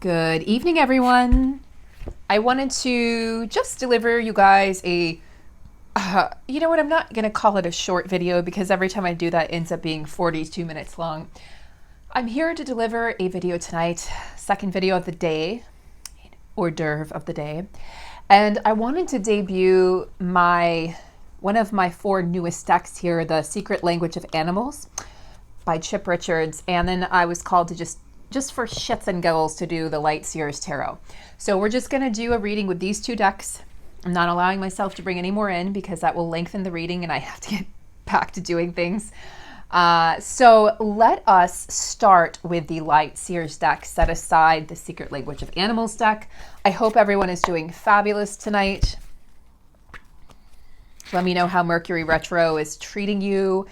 Good evening, everyone. I wanted to just deliver you guys you know what, I'm not going to call it a short video because every time I do that it ends up being 42 minutes long. I'm here to deliver a video tonight, second video of the day, hors d'oeuvre of the day. And I wanted to debut one of my 4 newest decks here, The Secret Language of Animals by Chip Richards. And then I was called to just for shits and giggles to do the Light Seers Tarot. So we're just going to do a reading with these 2 decks. I'm not allowing myself to bring any more in because that will lengthen the reading and I have to get back to doing things. So let us start with the Light Seers deck, set aside the Secret Language of Animals deck. I hope everyone is doing fabulous tonight. Let me know how Mercury retro is treating you.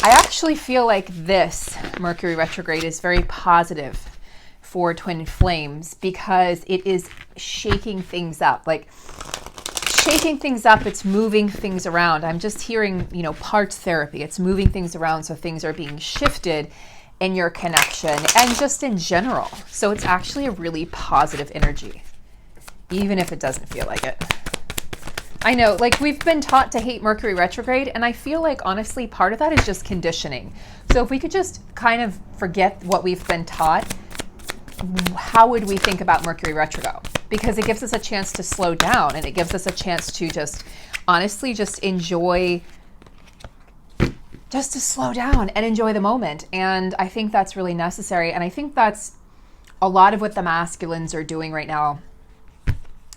I actually feel like this Mercury retrograde is very positive for twin flames because it is shaking things up. It's moving things around. I'm just hearing, parts therapy. It's moving things around so things are being shifted in your connection and just in general. So it's actually a really positive energy, even if it doesn't feel like it. I know, we've been taught to hate Mercury retrograde, and I feel like, honestly, part of that is just conditioning. So if we could just kind of forget what we've been taught, how would we think about Mercury retrograde? Because it gives us a chance to slow down, and it gives us a chance to just, honestly, just to slow down and enjoy the moment. And I think that's really necessary. And I think that's a lot of what the masculines are doing right now.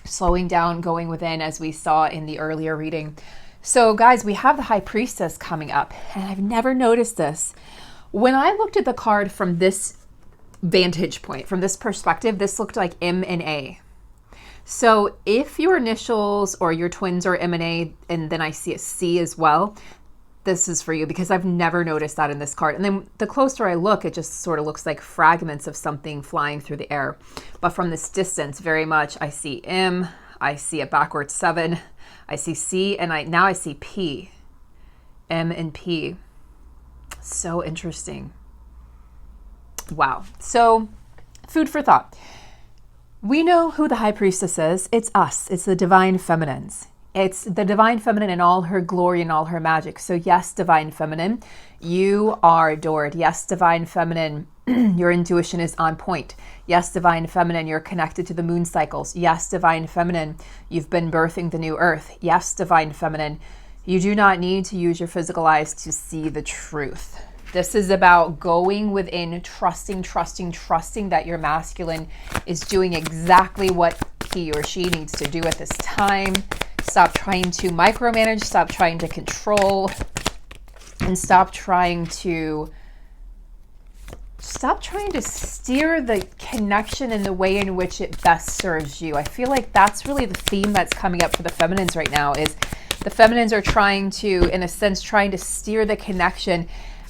Slowing down, going within, as we saw in the earlier reading. So guys, we have the High Priestess coming up, and I've never noticed this. When I looked at the card from this vantage point, from this perspective, this looked like M and A. So if your initials or your twins are M and A, and then I see a C as well, this is for you because I've never noticed that in this card. And then the closer I look, it just sort of looks like fragments of something flying through the air. But from this distance, very much, I see M, I see a backwards 7, I see C, and now I see P. M and P. So interesting. Wow. So food for thought. We know who the High Priestess is. It's us. It's the divine feminines. It's the divine feminine in all her glory and all her magic. So yes, divine feminine, you are adored. Yes, divine feminine, your intuition is on point. Yes, divine feminine, you're connected to the moon cycles. Yes, divine feminine, you've been birthing the new earth. Yes, divine feminine, you do not need to use your physical eyes to see the truth. This is about going within, trusting that your masculine is doing exactly what he or she needs to do at this time. Stop trying to micromanage, stop trying to control, and stop trying to steer the connection in the way in which it best serves you. I feel like that's really the theme that's coming up for the feminines right now, is the feminines are trying to steer the connection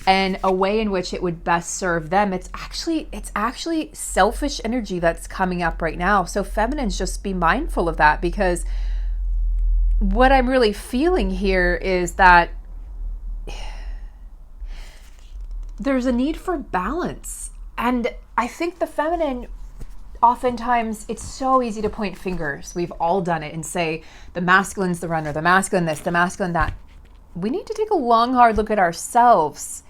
and a way in which it would best serve them. It's actually selfish energy that's coming up right now. So feminines, just be mindful of that, because what I'm really feeling here is that there's a need for balance. And I think the feminine, oftentimes, it's so easy to point fingers. We've all done it and say, the masculine's the runner, the masculine this, the masculine that. We need to take a long, hard look at ourselves.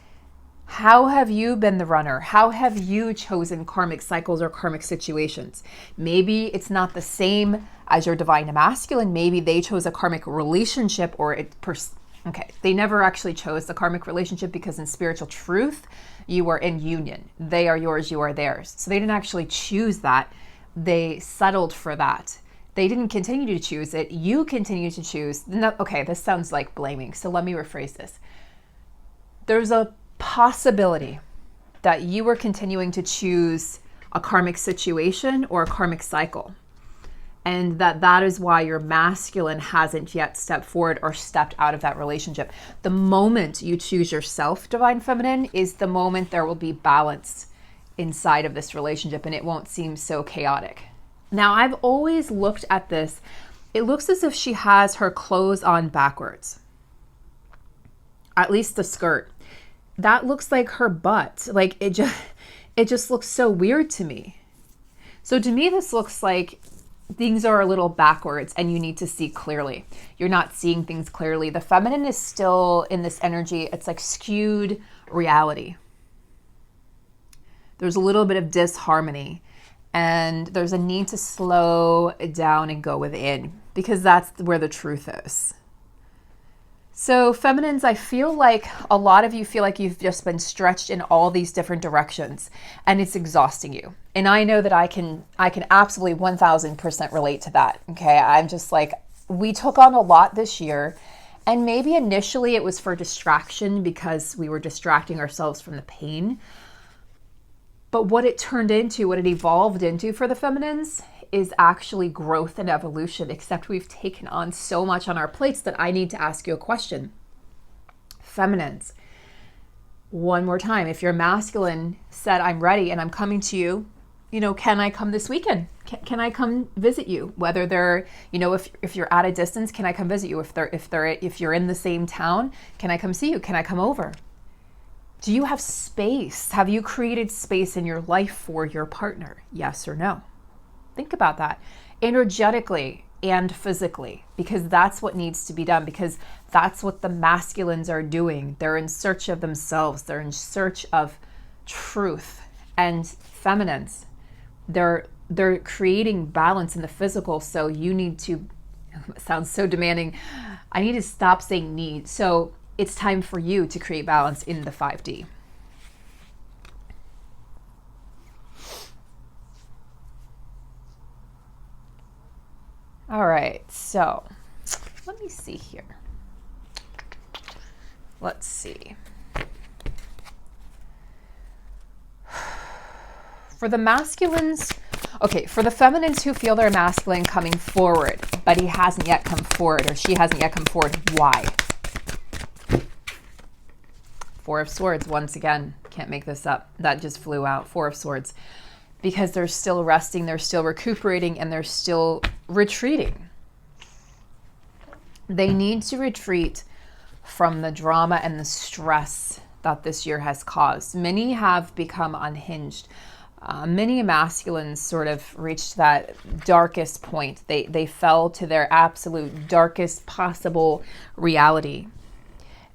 How have you been the runner? How have you chosen karmic cycles or karmic situations? Maybe it's not the same as your divine masculine. Maybe they chose a karmic relationship, or they never actually chose the karmic relationship, because in spiritual truth, you are in union. They are yours, you are theirs. So they didn't actually choose that. They settled for that. They didn't continue to choose it. You continue to choose. No, okay, this sounds like blaming. So let me rephrase this. There's a possibility that you were continuing to choose a karmic situation or a karmic cycle, and that is why your masculine hasn't yet stepped forward or stepped out of that relationship. The moment you choose yourself, divine feminine, is the moment there will be balance inside of this relationship, and it won't seem so chaotic. Now, I've always looked at this. It looks as if she has her clothes on backwards, at least the skirt. That looks like her butt. It just looks so weird to me. So to me, this looks like things are a little backwards and you need to see clearly. You're not seeing things clearly. The feminine is still in this energy. It's like skewed reality. There's a little bit of disharmony, and there's a need to slow down and go within, because that's where the truth is. So feminines, I feel like a lot of you feel like you've just been stretched in all these different directions and it's exhausting you. And I know that I can absolutely 1000% relate to that. Okay. I'm just like, we took on a lot this year, and maybe initially it was for distraction because we were distracting ourselves from the pain. But what it turned into, what it evolved into for the feminines, is actually growth and evolution, except we've taken on so much on our plates that I need to ask you a question. Feminines, one more time, if your masculine said, I'm ready and I'm coming to you, can I come this weekend? Can I come visit you? Whether they're, if you're at a distance, can I come visit you? If you're in the same town, can I come see you? Can I come over? Do you have space? Have you created space in your life for your partner? Yes or no? Think about that energetically and physically, because that's what needs to be done, because that's what the masculines are doing. They're in search of themselves. They're in search of truth. And feminines, they're creating balance in the physical. So you need to, it sounds so demanding. I need to stop saying need. So it's time for you to create balance in the 5D. All right, so let me see here. Let's see. For the masculines, okay, for the feminines who feel their masculine coming forward, but he hasn't yet come forward or she hasn't yet come forward, why? Four of Swords, once again, can't make this up. That just flew out, Four of Swords. Because they're still resting, they're still recuperating, and they're still retreating. They need to retreat from the drama and the stress that this year has caused. Many have become unhinged. Many masculines sort of reached that darkest point. They fell to their absolute darkest possible reality.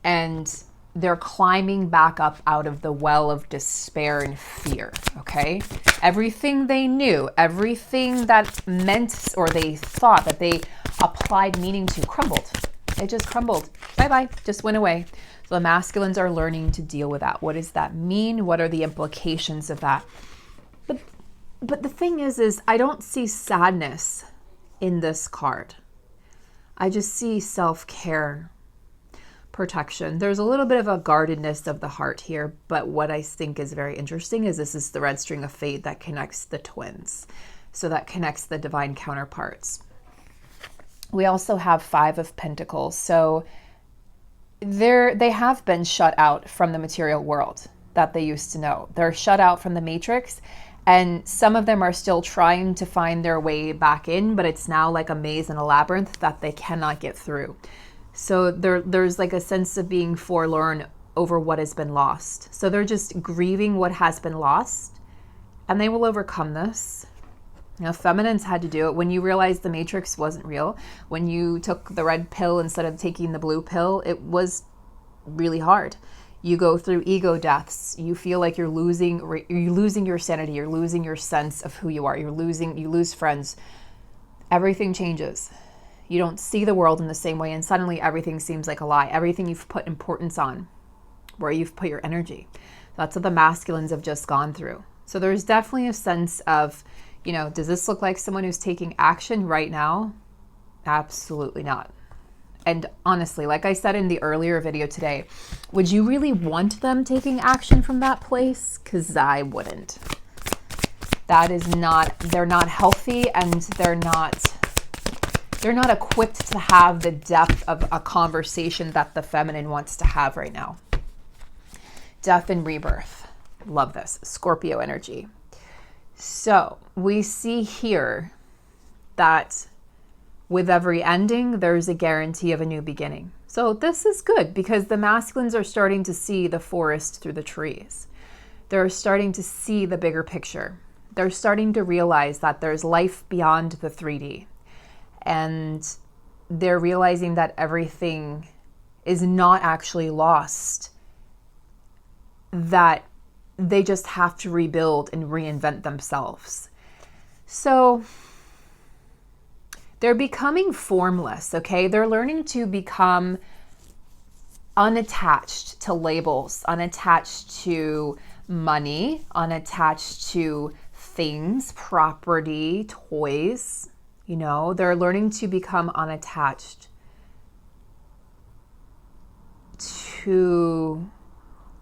And they're climbing back up out of the well of despair and fear, okay? Everything they knew, everything that meant or they thought that they applied meaning to crumbled. It just crumbled. Bye-bye, just went away. So the masculines are learning to deal with that. What does that mean? What are the implications of that? But the thing is I don't see sadness in this card. I just see self-care, protection. There's a little bit of a guardedness of the heart here, but what I think is very interesting is this is the red string of fate that connects the twins. So that connects the divine counterparts. We also have Five of Pentacles. So they have been shut out from the material world that they used to know. They're shut out from the matrix, and some of them are still trying to find their way back in, but it's now like a maze and a labyrinth that they cannot get through. So there's like a sense of being forlorn over what has been lost. So they're just grieving what has been lost, and they will overcome this. Feminines had to do it. When you realized the matrix wasn't real, when you took the red pill instead of taking the blue pill, it was really hard. You go through ego deaths. You feel like you're losing your sanity. You're losing your sense of who you are. You lose friends. Everything changes. You don't see the world in the same way, and suddenly everything seems like a lie. Everything you've put importance on, where you've put your energy. That's what the masculines have just gone through. So there's definitely a sense of, does this look like someone who's taking action right now? Absolutely not. And honestly, like I said in the earlier video today, would you really want them taking action from that place? Because I wouldn't. They're not healthy, and they're not equipped to have the depth of a conversation that the feminine wants to have right now. Death and rebirth. Love this. Scorpio energy. So we see here that with every ending, there's a guarantee of a new beginning. So this is good because the masculines are starting to see the forest through the trees. They're starting to see the bigger picture. they're starting to realize that there's life beyond the 3D. And they're realizing that everything is not actually lost, that they just have to rebuild and reinvent themselves. So they're becoming formless, okay? They're learning to become unattached to labels, unattached to money, unattached to things, property, toys. You know, they're learning to become unattached to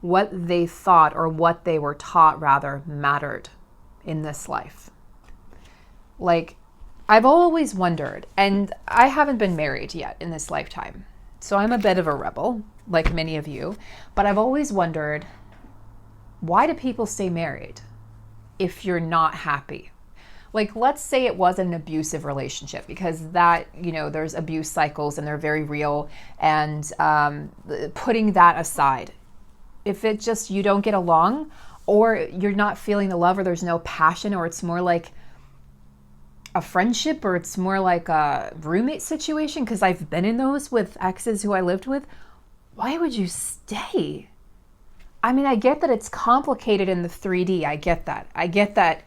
what they thought, or what they were taught rather, mattered in this life. Like, I've always wondered, and I haven't been married yet in this lifetime, so I'm a bit of a rebel, like many of you, but I've always wondered, why do people stay married if you're not happy? Like, let's say it was an abusive relationship, because that, you know, there's abuse cycles and they're very real. And putting that aside, if it just, you don't get along, or you're not feeling the love, or there's no passion, or it's more like a friendship, or it's more like a roommate situation, because I've been in those with exes who I lived with, why would you stay? I mean, I get that it's complicated in the 3D. I get that. I get that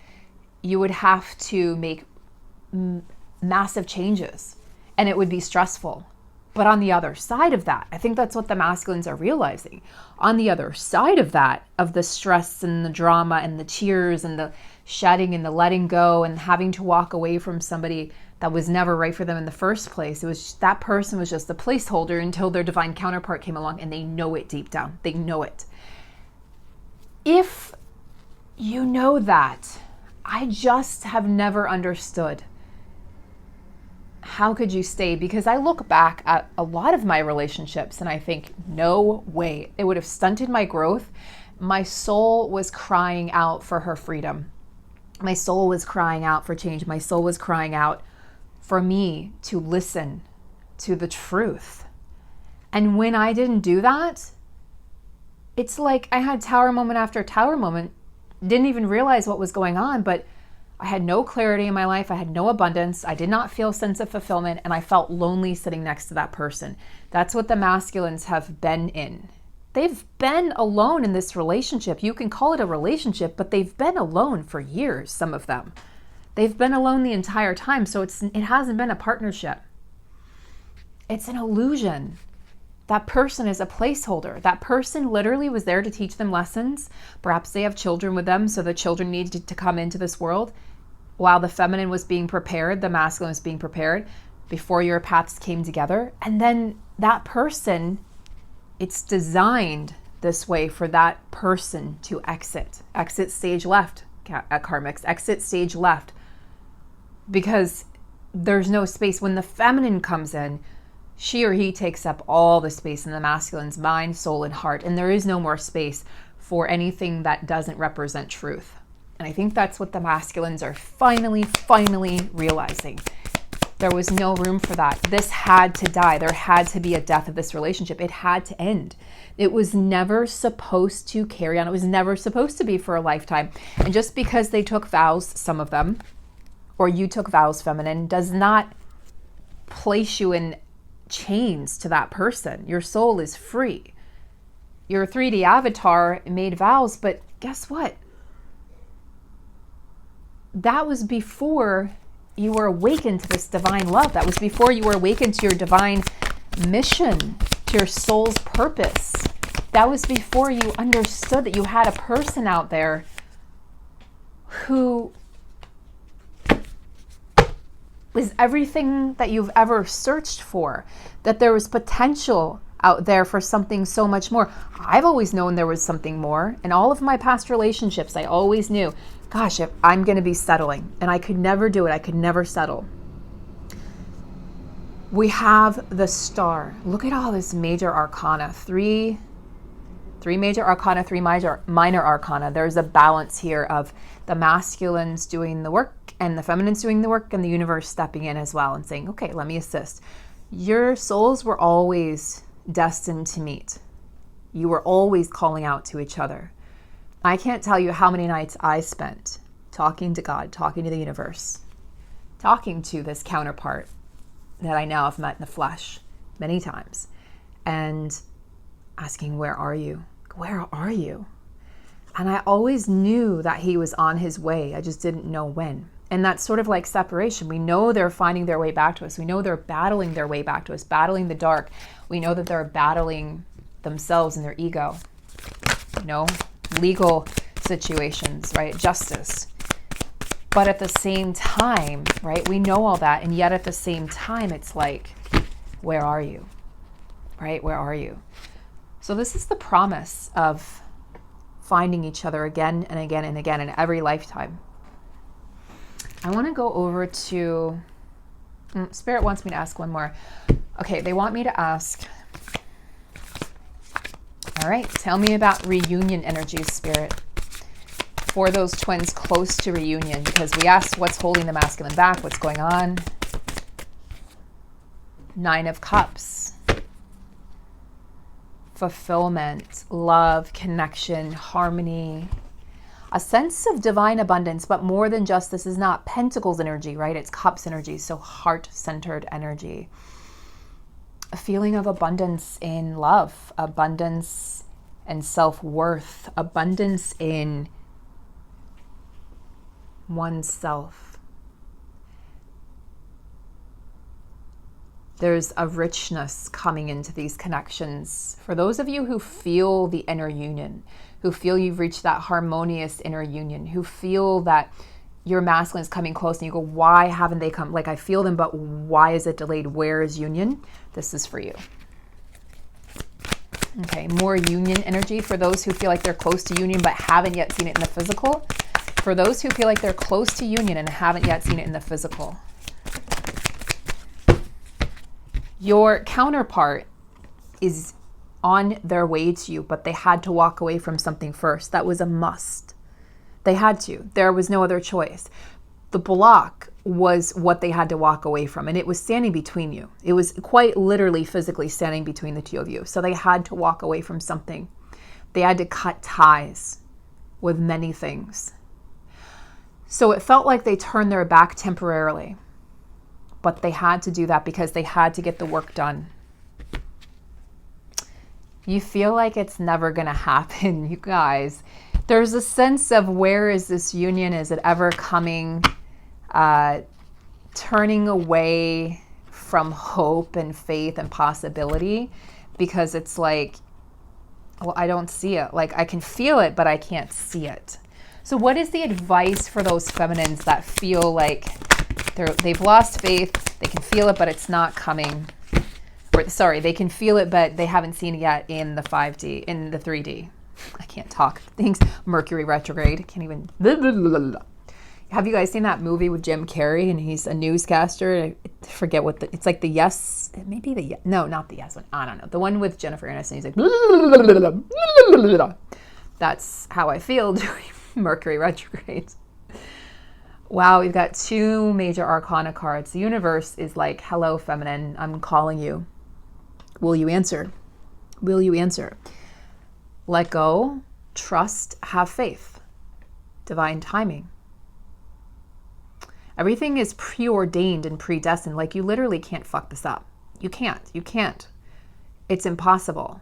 you would have to make massive changes and it would be stressful. But on the other side of that, I think that's what the masculines are realizing. On the other side of that, of the stress and the drama and the tears and the shedding and the letting go and having to walk away from somebody that was never right for them in the first place, it was, that person was just a placeholder until their divine counterpart came along, and they know it deep down. They know it. If you know that, I just have never understood. How could you stay? Because I look back at a lot of my relationships and I think, no way. It would have stunted my growth. My soul was crying out for her freedom. My soul was crying out for change. My soul was crying out for me to listen to the truth. And when I didn't do that, it's like I had tower moment after tower moment. Didn't even realize what was going on, but I had no clarity in my life. I had no abundance. I did not feel a sense of fulfillment, and I felt lonely sitting next to that person. That's what the masculines have been in. They've been alone in this relationship. You can call it a relationship, but they've been alone for years, some of them. They've been alone the entire time, so it hasn't been a partnership. It's an illusion. That person is a placeholder. That person literally was there to teach them lessons. Perhaps they have children with them, so the children needed to come into this world. While the feminine was being prepared, the masculine was being prepared before your paths came together. And then that person, it's designed this way for that person to exit. Exit stage left, karmics. Exit stage left. Because there's no space. When the feminine comes in, she or he takes up all the space in the masculine's mind, soul, and heart. And there is no more space for anything that doesn't represent truth. And I think that's what the masculines are finally realizing. There was no room for that. This had to die. There had to be a death of this relationship. It had to end. It was never supposed to carry on. It was never supposed to be for a lifetime. And just because they took vows, some of them, or you took vows, feminine, does not place you in chains to that person. Your soul is free. Your 3D avatar made vows, but guess what? That was before you were awakened to this divine love. That was before you were awakened to your divine mission, to your soul's purpose. That was before you understood that you had a person out there who was everything that you've ever searched for, that there was potential out there for something so much more. I've always known there was something more. In all of my past relationships, I always knew, gosh, if I'm going to be settling, and I could never do it. I could never settle. We have the star. Look at all this major arcana. Three major arcana, three minor arcana. There's a balance here of the masculines doing the work and the feminines doing the work, and the universe stepping in as well and saying, okay, let me assist. Your souls were always destined to meet. You were always calling out to each other. I can't tell you how many nights I spent talking to God, talking to the universe, talking to this counterpart that I now have met in the flesh many times, and asking, where are you? Where are you? And I always knew that he was on his way. I just didn't know when. And that's sort of like separation. We know they're finding their way back to us. We know they're battling their way back to us, battling the dark. We know that they're battling themselves and their ego. Legal situations, right? Justice. But at the same time, right? We know all that. And yet at the same time, it's like, where are you? Right? Where are you? So this is the promise of finding each other again and again and again in every lifetime. I want to go over to, Spirit wants me to ask one more. Okay, they want me to ask, all right, tell me about reunion energy, Spirit, for those twins close to reunion, because we asked what's holding the masculine back, what's going on. 9 of Cups. Fulfillment, love, connection, harmony, a sense of divine abundance, but more than just, this is not Pentacles energy, right? It's Cups energy, so heart-centered energy. A feeling of abundance in love, abundance and self-worth, abundance in oneself. There's a richness coming into these connections. For those of you who feel the inner union, who feel you've reached that harmonious inner union, who feel that your masculine is coming close and you go, why haven't they come? Like, I feel them, but why is it delayed? Where is union? This is for you. Okay, more union energy for those who feel like they're close to union but haven't yet seen it in the physical. For those who feel like they're close to union and haven't yet seen it in the physical. Your counterpart is on their way to you, but they had to walk away from something first. That was a must. They had to. There was no other choice. The block was what they had to walk away from, and it was standing between you. It was quite literally physically standing between the two of you. So they had to walk away from something. They had to cut ties with many things. So it felt like they turned their back temporarily. But they had to do that because they had to get the work done. You feel like it's never going to happen, you guys. There's a sense of, where is this union? Is it ever coming? Turning away from hope and faith and possibility, because it's like, well, I don't see it. Like, I can feel it, but I can't see it. So what is the advice for those feminines that feel like they've lost faith, they can feel it, but it's not coming? Or, sorry, they can feel it, but they haven't seen it yet in the 5D, in the 3D. I can't talk. Things, Mercury retrograde. Can't even. Have you guys seen that movie with Jim Carrey? And he's a newscaster. I forget what it's like, the Yes, maybe the, no, not the Yes one. I don't know. The one with Jennifer Aniston. He's like, that's how I feel during Mercury retrograde. Wow, we've got 2 major arcana cards. The universe is like, hello, feminine, I'm calling you. Will you answer? Will you answer? Let go, trust, have faith. Divine timing. Everything is preordained and predestined. Like, you literally can't fuck this up. You can't. It's impossible.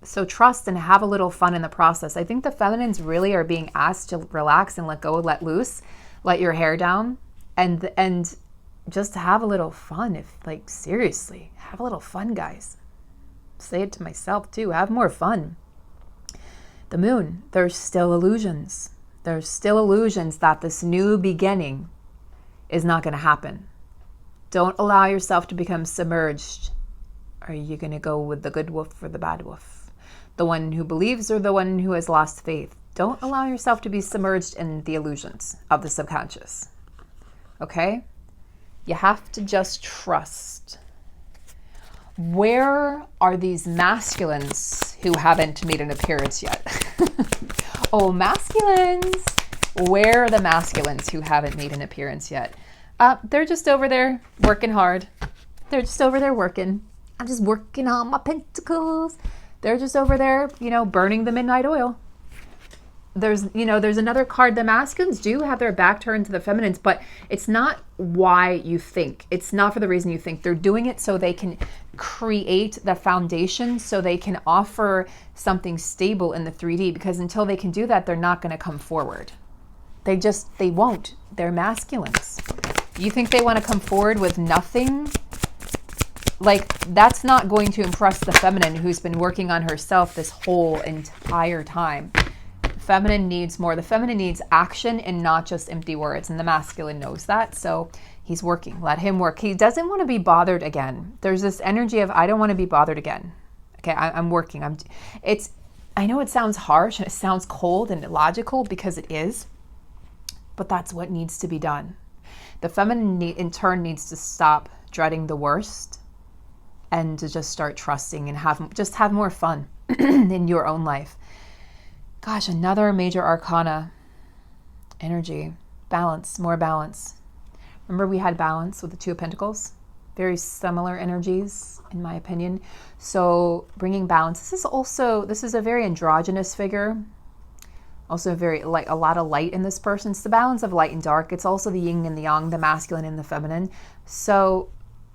So trust and have a little fun in the process. I think the feminines really are being asked to relax and let go, let loose, let your hair down, and just have a little fun. If, like, seriously, have a little fun, guys. Say it to myself too. Have more fun. The moon, there's still illusions. There's still illusions that this new beginning is not going to happen. Don't allow yourself to become submerged. Are you going to go with the good wolf or the bad wolf? The one who believes or the one who has lost faith? Don't allow yourself to be submerged in the illusions of the subconscious. Okay? You have to just trust. Where are these masculines who haven't made an appearance yet? Oh, masculines! Where are the masculines who haven't made an appearance yet? They're just over there working hard. They're just over there working. I'm just working on my pentacles. They're just over there, burning the midnight oil. there's another card. The masculines do have their back turned to the feminines, but it's not why you think. It's not for the reason you think. They're doing it so they can create the foundation, so they can offer something stable in the 3D, because until they can do that, they're not going to come forward. They won't. They're masculines. You think they want to come forward with nothing? Like, that's not going to impress the feminine, who's been working on herself this whole entire time. Feminine needs more. The feminine needs action and not just empty words. And the masculine knows that. So he's working. Let him work. He doesn't want to be bothered again. There's this energy of, I don't want to be bothered again. Okay, I'm working. I know it sounds harsh and it sounds cold and illogical, because it is. But that's what needs to be done. The feminine, in turn, needs to stop dreading the worst and to just start trusting and have more fun in your own life. Gosh, another major arcana energy. Balance, more balance. Remember we had balance with the Two of Pentacles? Very similar energies, in my opinion. So bringing balance. This is a very androgynous figure. Also a lot of light in this person. It's the balance of light and dark. It's also the yin and the yang, the masculine and the feminine. So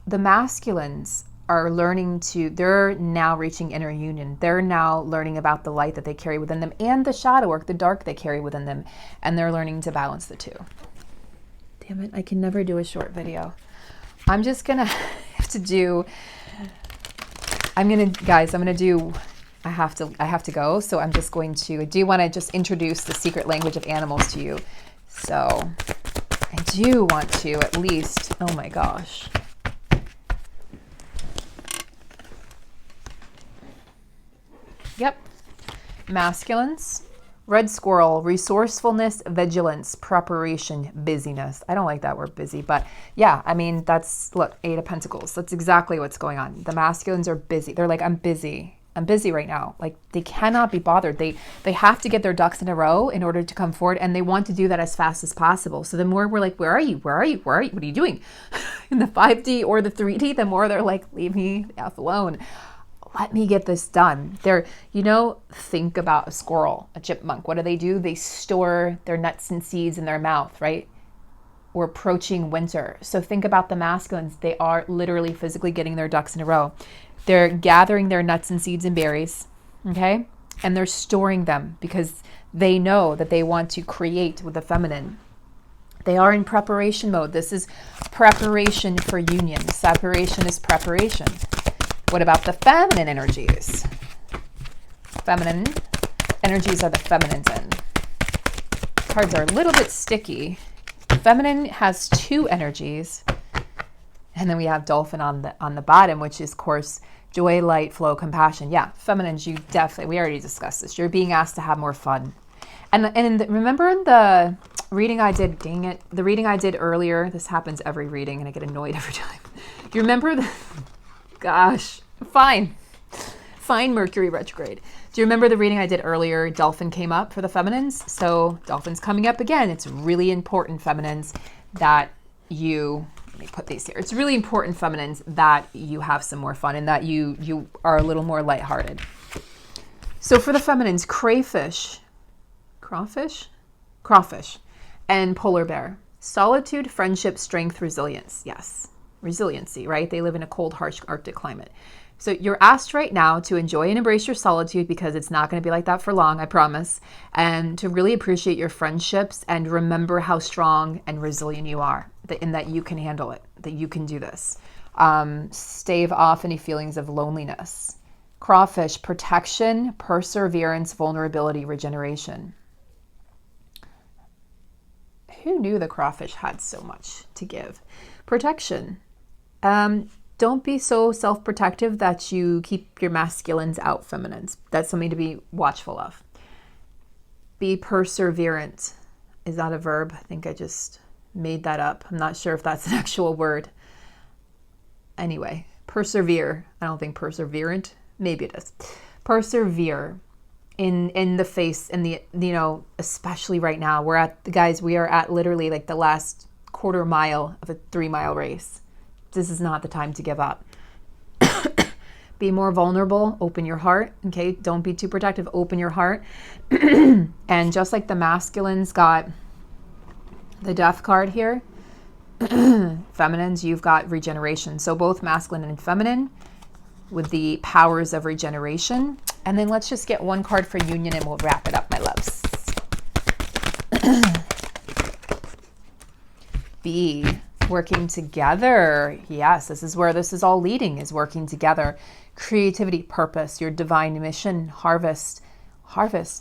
the masculines are they're now reaching inner union. They're now learning about the light that they carry within them and the shadow work, the dark they carry within them. And they're learning to balance the two. Damn it, I can never do a short video. I'm just going to have to do, I have to go. So I'm just going to, I do want to just introduce the secret language of animals to you. So I do want to at least, oh my gosh. Yep. Masculines, red squirrel, resourcefulness, vigilance, preparation, busyness. I don't like that word busy, but yeah, I mean, look, 8 of Pentacles. That's exactly what's going on. The masculines are busy. They're like, I'm busy right now. Like, they cannot be bothered. They have to get their ducks in a row in order to come forward, and they want to do that as fast as possible. So the more we're like, where are you? What are you doing? In the 5D or the 3D, the more they're like, leave me the F alone. Let me get this done. Think about a squirrel, a chipmunk. What do? They store their nuts and seeds in their mouth, right? We're approaching winter. So think about the masculines. They are literally physically getting their ducks in a row. They're gathering their nuts and seeds and berries, okay? And they're storing them because they know that they want to create with the feminine. They are in preparation mode. This is preparation for union. Separation is preparation. What about the feminine energies? Feminine energies are the feminine's end. Cards are a little bit sticky. Feminine has 2 energies. And then we have dolphin on the bottom, which is, of course, joy, light, flow, compassion. Yeah, feminines, we already discussed this. You're being asked to have more fun. And remember in the reading I did, dang it, the reading I did earlier, this happens every reading and I get annoyed every time. You remember gosh, fine Mercury retrograde. Do you remember the reading I did earlier? Dolphin came up for the feminines. So dolphin's coming up again. It's really important, feminines, that let me put these here. It's really important, feminines, that you have some more fun and that you are a little more lighthearted. So for the feminines, crawfish, and polar bear. Solitude, friendship, strength, resilience. Yes. Resiliency, right? They live in a cold, harsh Arctic climate. So you're asked right now to enjoy and embrace your solitude, because it's not going to be like that for long, I promise. And to really appreciate your friendships and remember how strong and resilient you are, in that you can handle it, that you can do this. Stave off any feelings of loneliness. Crawfish, protection, perseverance, vulnerability, regeneration. Who knew the crawfish had so much to give? Protection. Don't be so self-protective that you keep your masculines out, feminines. That's something to be watchful of. Be perseverant. Is that a verb? I think I just made that up. I'm not sure if that's an actual word. Anyway, persevere. I don't think perseverant. Maybe it is. Persevere in the face, especially right now. We are at literally like the last quarter mile of a 3-mile race. This is not the time to give up. Be more vulnerable, open your heart, okay? Don't be too protective, open your heart. And just like the masculines got the death card here, feminines, you've got regeneration. So both masculine and feminine with the powers of regeneration. And then let's just get one card for union and we'll wrap it up, my loves. Be working together. Yes, this is where this is all leading, is working together. Creativity, purpose, your divine mission, harvest.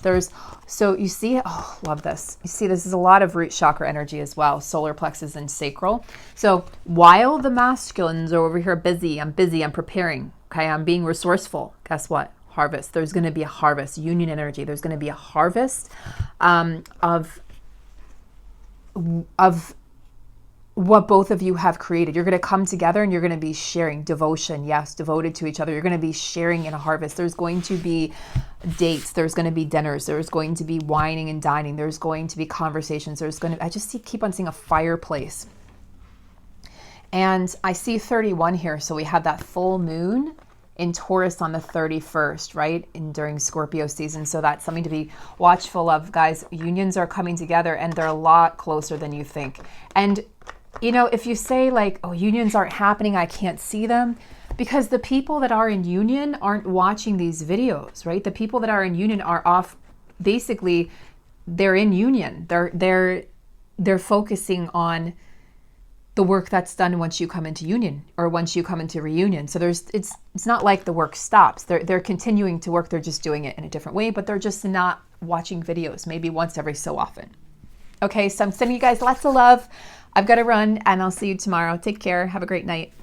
There's, so you see, oh, love this. You see, this is a lot of root chakra energy as well, solar plexus and sacral. So while the masculines are over here busy, I'm preparing, okay, I'm being resourceful. Guess what? Harvest. There's going to be a harvest, union energy. There's going to be a harvest of what both of you have created. You're going to come together and you're going to be sharing devotion. Yes, devoted to each other. You're going to be sharing in a harvest. There's going to be dates. There's going to be dinners. There's going to be wining and dining. There's going to be conversations. There's going to, I just keep on seeing a fireplace. And I see 31 here. So we have that full moon in Taurus on the 31st, right? During Scorpio season. So that's something to be watchful of, guys. Unions are coming together and they're a lot closer than you think. And you know, if you say like, oh, unions aren't happening, I can't see them, because the people that are in union aren't watching these videos, right? The people that are in union are off, basically, they're in union. They're focusing on the work that's done once you come into union or once you come into reunion. So it's not like the work stops. They're continuing to work. They're just doing it in a different way, but they're just not watching videos, maybe once every so often. Okay, so I'm sending you guys lots of love. I've got to run and I'll see you tomorrow. Take care. Have a great night.